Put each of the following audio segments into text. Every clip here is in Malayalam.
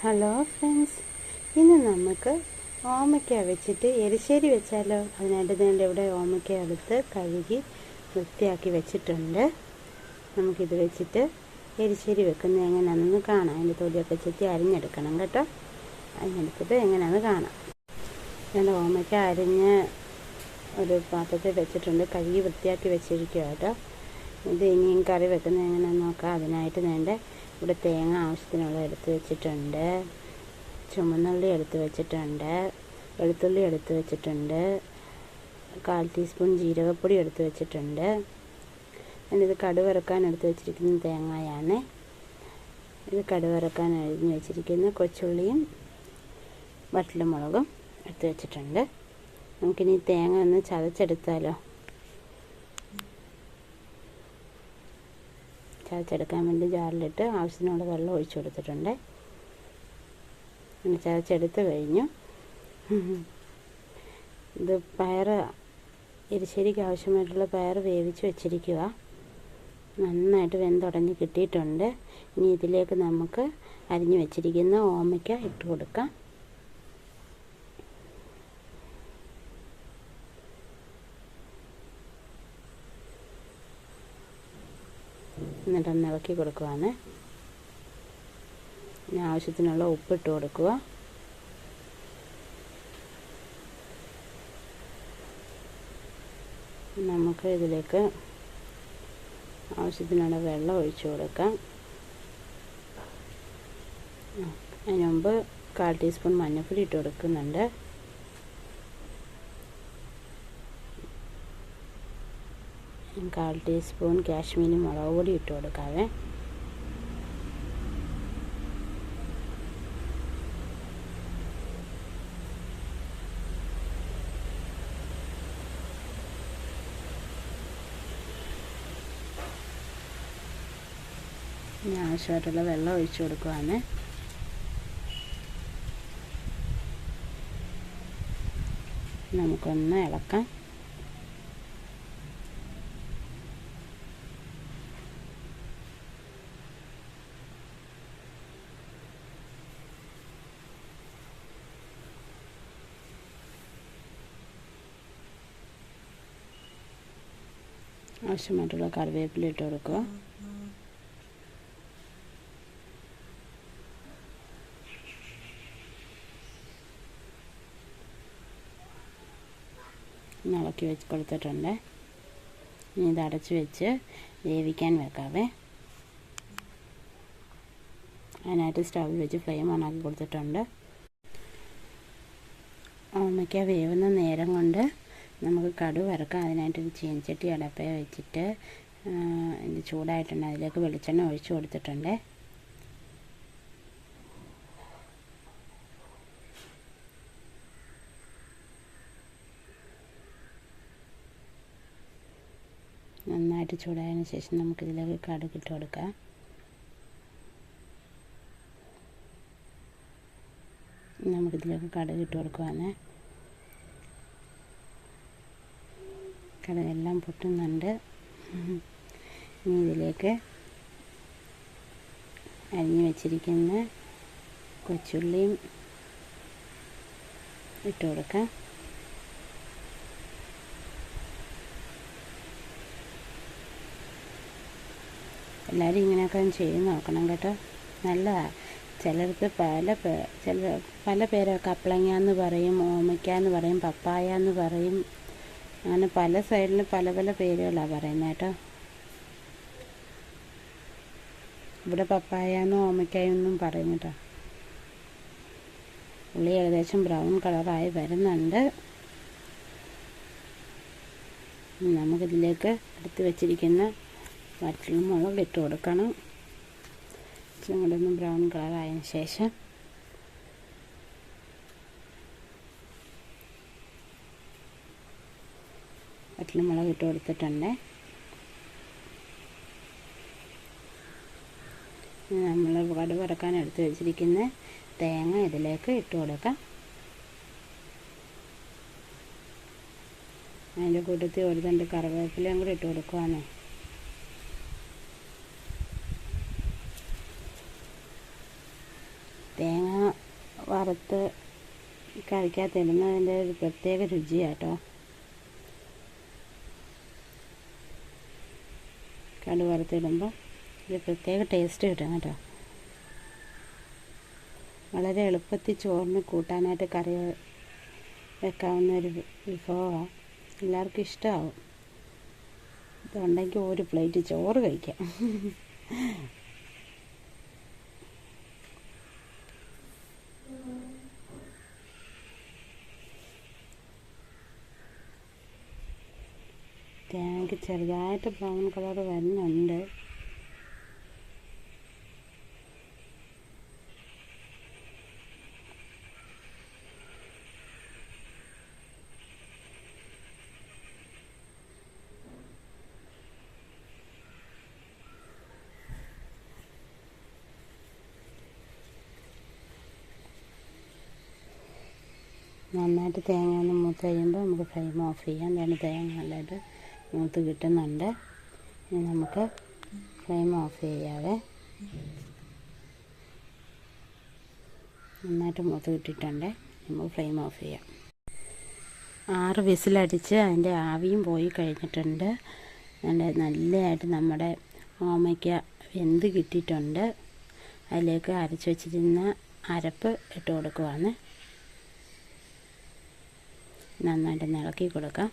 ഹലോ ഫ്രണ്ട്സ്, ഇന്ന് നമുക്ക് ഓമയ്ക്ക വെച്ചിട്ട് എരിശ്ശേരി വെച്ചാലോ. അതിനായിട്ട് ഞാൻ ഇവിടെ ഓമയ്ക്ക എടുത്ത് കഴുകി വൃത്തിയാക്കി വെച്ചിട്ടുണ്ട്. നമുക്കിത് വെച്ചിട്ട് എരിശ്ശേരി വെക്കുന്നത് എങ്ങനെയാണെന്ന് കാണാം. അതിൻ്റെ തൊലിയൊക്കെ ചെത്തി അരിഞ്ഞെടുക്കണം കേട്ടോ. അരിഞ്ഞെടുത്തിട്ട് എങ്ങനെയാണെന്ന് കാണാം. ഞാൻ ഓമയ്ക്ക അരിഞ്ഞ് ഒരു പാത്രത്തിൽ വെച്ചിട്ടുണ്ട്, കഴുകി വൃത്തിയാക്കി വെച്ചിരിക്കുക കേട്ടോ. ഇത് ഇനിയും കറി വെക്കുന്നത് എങ്ങനെയാണെന്ന് നോക്കാം. അതിനായിട്ട് വേണ്ട ഇവിടെ തേങ്ങ ആവശ്യത്തിനുള്ള എടുത്ത് വെച്ചിട്ടുണ്ട്, ചുമന്നുള്ളി എടുത്ത് വെച്ചിട്ടുണ്ട്, വെളുത്തുള്ളി എടുത്ത് വെച്ചിട്ടുണ്ട്, 1/4 ടീസ്പൂൺ ജീരകപ്പൊടി എടുത്ത് വെച്ചിട്ടുണ്ട്. ഇത് കടുവറക്കാൻ എടുത്ത് വെച്ചിരിക്കുന്ന തേങ്ങയാണ്. ഇത് കടുവറക്കാൻ അരിഞ്ഞ് വെച്ചിരിക്കുന്ന കൊച്ചുള്ളിയും വറ്റൽമുളകും എടുത്ത് വെച്ചിട്ടുണ്ട്. നമുക്കിനി തേങ്ങ ഒന്ന് ചതച്ചെടുത്താലോ. ചതച്ചെടുക്കാൻ വേണ്ടി ജാറിലിട്ട് ആവശ്യത്തിനുള്ള വെള്ളം ഒഴിച്ചു കൊടുത്തിട്ടുണ്ട്. അങ്ങനെ ചതച്ചെടുത്ത് കഴിഞ്ഞു. ഇത് പയർ, എരിശ്ശേരിക്ക് ആവശ്യമായിട്ടുള്ള പയർ വേവിച്ച് വെച്ചിരിക്കുക. നന്നായിട്ട് വെന്തുടഞ്ഞ് കിട്ടിയിട്ടുണ്ട്. ഇനി ഇതിലേക്ക് നമുക്ക് അരിഞ്ഞു വെച്ചിരിക്കുന്ന ഓമയ്ക്ക ഇട്ട് കൊടുക്കാം. എന്നിട്ടൊന്ന് ഇളക്കി കൊടുക്കുവാണ്. ഇനി ആവശ്യത്തിനുള്ള ഉപ്പിട്ട് കൊടുക്കുക. നമുക്ക് ഇതിലേക്ക് ആവശ്യത്തിനുള്ള വെള്ളം ഒഴിച്ചു കൊടുക്കാം. അതിന് മുമ്പ് 1/4 ടീസ്പൂൺ മഞ്ഞൾപ്പൊടി ഇട്ട് കൊടുക്കുന്നുണ്ട്. 1/4 ടീസ്പൂൺ കാശ്മീരി മുളക് പൊടി ഇട്ട് കൊടുക്കാവേ. ഇനി ആവശ്യമായിട്ടുള്ള വെള്ളം ഒഴിച്ചു കൊടുക്കുവാണ്. നമുക്കൊന്ന് ഇളക്കാം. ആവശ്യമായിട്ടുള്ള കറിവേപ്പില ഇട്ട് കൊടുക്കുക. ഇളക്കി വെച്ച് കൊടുത്തിട്ടുണ്ട്. ഇനി ഇത് അടച്ച് വെച്ച് വേവിക്കാൻ വെക്കാവേ. അതിനായിട്ട് സ്റ്റൗവിൽ വെച്ച് ഫ്ലെയിം ഓണാക്കി കൊടുത്തിട്ടുണ്ട്. ഓമയ്ക്ക വേവുന്ന നേരം കൊണ്ട് നമുക്ക് കടുക് വറുക്കാം. അതിനായിട്ടൊരു ചീനച്ചട്ടി അടപ്പേ വെച്ചിട്ട് ഇത് ചൂടായിട്ടുണ്ട്. അതിലേക്ക് വെളിച്ചെണ്ണ ഒഴിച്ചു കൊടുത്തിട്ടുണ്ട്. നന്നായിട്ട് ചൂടായതിന് ശേഷം നമുക്കിതിലേക്ക് കടുക് ഇട്ട് കൊടുക്കാം. നമുക്കിതിലേക്ക് കടുക് ഇട്ട് കൊടുക്കുവാണ്. കടുകെല്ലാം പൊട്ടുന്നുണ്ട്. ഇനി ഇതിലേക്ക് അരിഞ്ഞു വെച്ചിരിക്കുന്ന കൊച്ചുള്ളിയും ഇട്ട് കൊടുക്കാം. എല്ലാവരും ഇങ്ങനെയൊക്കെ ചെയ്ത് നോക്കണം കേട്ടോ. നല്ലതാണ്. ചിലർക്ക് പല പേരൊക്കെ കപ്പളങ്ങ എന്ന് പറയും, ഓമയ്ക്ക എന്ന് പറയും, പപ്പായ എന്ന് പറയും. അങ്ങനെ പല സൈഡിലും പല പല പേരുകളാണ് പറയുന്നത് കേട്ടോ. ഇവിടെ പപ്പായ എന്നും ഓമയ്ക്കായെന്നും പറയും കേട്ടോ. ഉള്ളി ഏകദേശം ബ്രൗൺ കളറായി വരുന്നുണ്ട്. നമുക്കിതിലേക്ക് എടുത്ത് വെച്ചിരിക്കുന്ന വറ്റൽമുളക് ഇട്ട് കൊടുക്കണം. ഇച്ചിരി കൂടെ ഒന്ന് ബ്രൗൺ കളറായതിന് ശേഷം വറ്റൽമുളക് ഇട്ട് കൊടുത്തിട്ടുണ്ട്. നമ്മൾ കടുക് വറുക്കാൻ എടുത്ത് വെച്ചിരിക്കുന്ന തേങ്ങ ഇതിലേക്ക് ഇട്ട് കൊടുക്കാം. അതിൻ്റെ കൂട്ടത്തിൽ ഒരു തണ്ട് കറിവേപ്പിലയും കൂടി ഇട്ട് കൊടുക്കുവാണ്. തേങ്ങ വറുത്ത് കറിക്കകത്തിടുന്നതിൻ്റെ ഒരു പ്രത്യേക രുചിയാട്ടോ. കടുക് വറുത്തിടുമ്പോൾ ഒരു പ്രത്യേക ടേസ്റ്റ് കിട്ടും കേട്ടോ. വളരെ എളുപ്പത്തിൽ ചോറിന് കൂട്ടാനായിട്ട് കറി വെക്കാവുന്ന ഒരു വിഭവമാണ്. എല്ലാവർക്കും ഇഷ്ടമാവും. ഇതുണ്ടെങ്കിൽ ഒരു പ്ലേറ്റ് ചോറ് കഴിക്കാം. തേങ്ങയ്ക്ക് ചെറുതായിട്ട് ബ്രൗൺ കളർ വരുന്നുണ്ട്. നന്നായിട്ട് തേങ്ങ ഒന്ന് മൂത്ത് കഴിയുമ്പോൾ നമുക്ക് ഫ്ലെയിം ഓഫ് ചെയ്യാം. എന്താണ് തേങ്ങ നല്ലതായിട്ട് മൂത്ത് കിട്ടുന്നുണ്ട്. ഇനി നമുക്ക് ഫ്ലെയിം ഓഫ് ചെയ്യാവേ. നന്നായിട്ട് മൂത്ത് കിട്ടിയിട്ടുണ്ട്. നമുക്ക് ഫ്ലെയിം ഓഫ് ചെയ്യാം. 6 വിസിലടിച്ച് അതിൻ്റെ ആവിയും പോയി കഴിഞ്ഞിട്ടുണ്ട്. നല്ലതായിട്ട് നമ്മുടെ ഓമയ്ക്ക വെന്ത് കിട്ടിയിട്ടുണ്ട്. അതിലേക്ക് അരച്ച് വെച്ചിരുന്ന അരപ്പ് ഇട്ട് കൊടുക്കുവാണ്. നന്നായിട്ട് ഇളക്കി കൊടുക്കാം.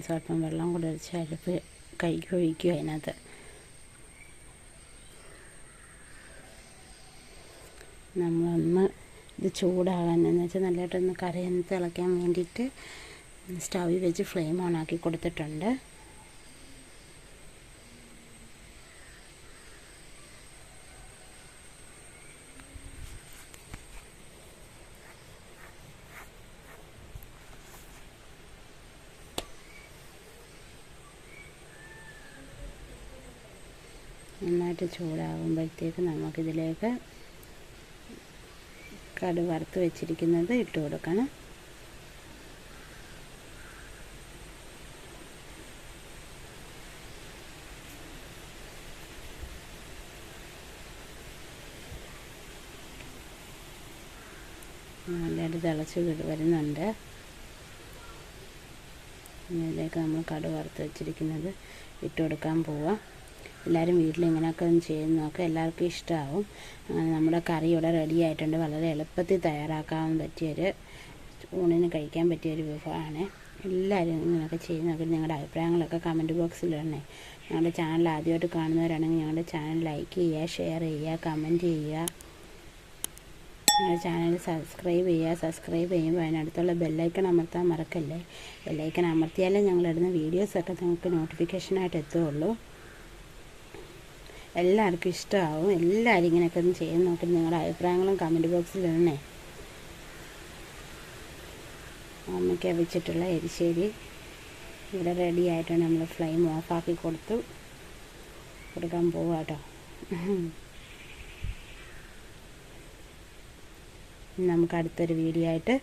സ്വല്പം വെള്ളം കൂടെ ഒഴിച്ച് അരപ്പ് ഒഴിക്കുക. അതിനകത്ത് നമ്മളൊന്ന് ഇത് ചൂടാകാൻ വെച്ചാൽ നല്ലതായിട്ടൊന്ന് കറിയൊന്ന് തിളയ്ക്കാൻ വേണ്ടിയിട്ട് സ്റ്റൗവിൽ വെച്ച് ഫ്ലെയിം ഓണാക്കി കൊടുത്തിട്ടുണ്ട്. നന്നായിട്ട് ചൂടാകുമ്പോഴത്തേക്ക് നമുക്കിതിലേക്ക് കടുക് വറുത്ത് വെച്ചിരിക്കുന്നത് ഇട്ട് കൊടുക്കണം. നല്ലതായിട്ട് തിളച്ച് വരുന്നുണ്ട്. ഇതിലേക്ക് നമ്മൾ കടുക് വറുത്ത് വെച്ചിരിക്കുന്നത് ഇട്ട് കൊടുക്കാൻ പോവാം. എല്ലാവരും വീട്ടിൽ ഇങ്ങനെയൊക്കെ ഒന്ന് ചെയ്ത് നോക്കുക. എല്ലാവർക്കും ഇഷ്ടമാവും. അങ്ങനെ നമ്മുടെ കറി ഇവിടെ റെഡി ആയിട്ടുണ്ട്. വളരെ എളുപ്പത്തിൽ തയ്യാറാക്കാൻ പറ്റിയൊരു ഊണിന് കഴിക്കാൻ പറ്റിയൊരു വിഭവമാണ്. എല്ലാവരും ഇങ്ങനെയൊക്കെ ചെയ്ത് നോക്കി നിങ്ങളുടെ അഭിപ്രായങ്ങളൊക്കെ കമൻറ്റ് ബോക്സിൽ ഇടണേ. ഞങ്ങളുടെ ചാനൽ ആദ്യമായിട്ട് കാണുന്നവരാണെങ്കിൽ ഞങ്ങളുടെ ചാനൽ ലൈക്ക് ചെയ്യുക, ഷെയർ ചെയ്യുക, കമൻറ്റ് ചെയ്യുക. ഞങ്ങളുടെ ചാനൽ സബ്സ്ക്രൈബ് ചെയ്യുക. സബ്സ്ക്രൈബ് ചെയ്യുമ്പോൾ അതിനടുത്തുള്ള ബെല്ലൈക്കൺ അമർത്താൻ മറക്കല്ലേ. ബെല്ലൈക്കൺ അമർത്തിയാലേ ഞങ്ങളിടുന്ന വീഡിയോസൊക്കെ നിങ്ങൾക്ക് നോട്ടിഫിക്കേഷനായിട്ട് എത്തുകയുള്ളൂ. എല്ലാവർക്കും ഇഷ്ടമാവും. എല്ലാവരും ഇങ്ങനെയൊക്കെ ഒന്ന് ചെയ്ത് നോക്കി നിങ്ങളുടെ അഭിപ്രായങ്ങളും കമൻറ്റ് ബോക്സിൽ ഇടണേ. ഓമയ്ക്ക വെച്ചിട്ടുള്ള എരിശ്ശേരി ഇവിടെ റെഡി ആയിട്ടാണ്. നമ്മൾ ഫ്ലെയിം ഓഫാക്കി കൊടുക്കാൻ പോവുക കേട്ടോ. നമുക്ക് അടുത്തൊരു വീഡിയോ ആയിട്ട്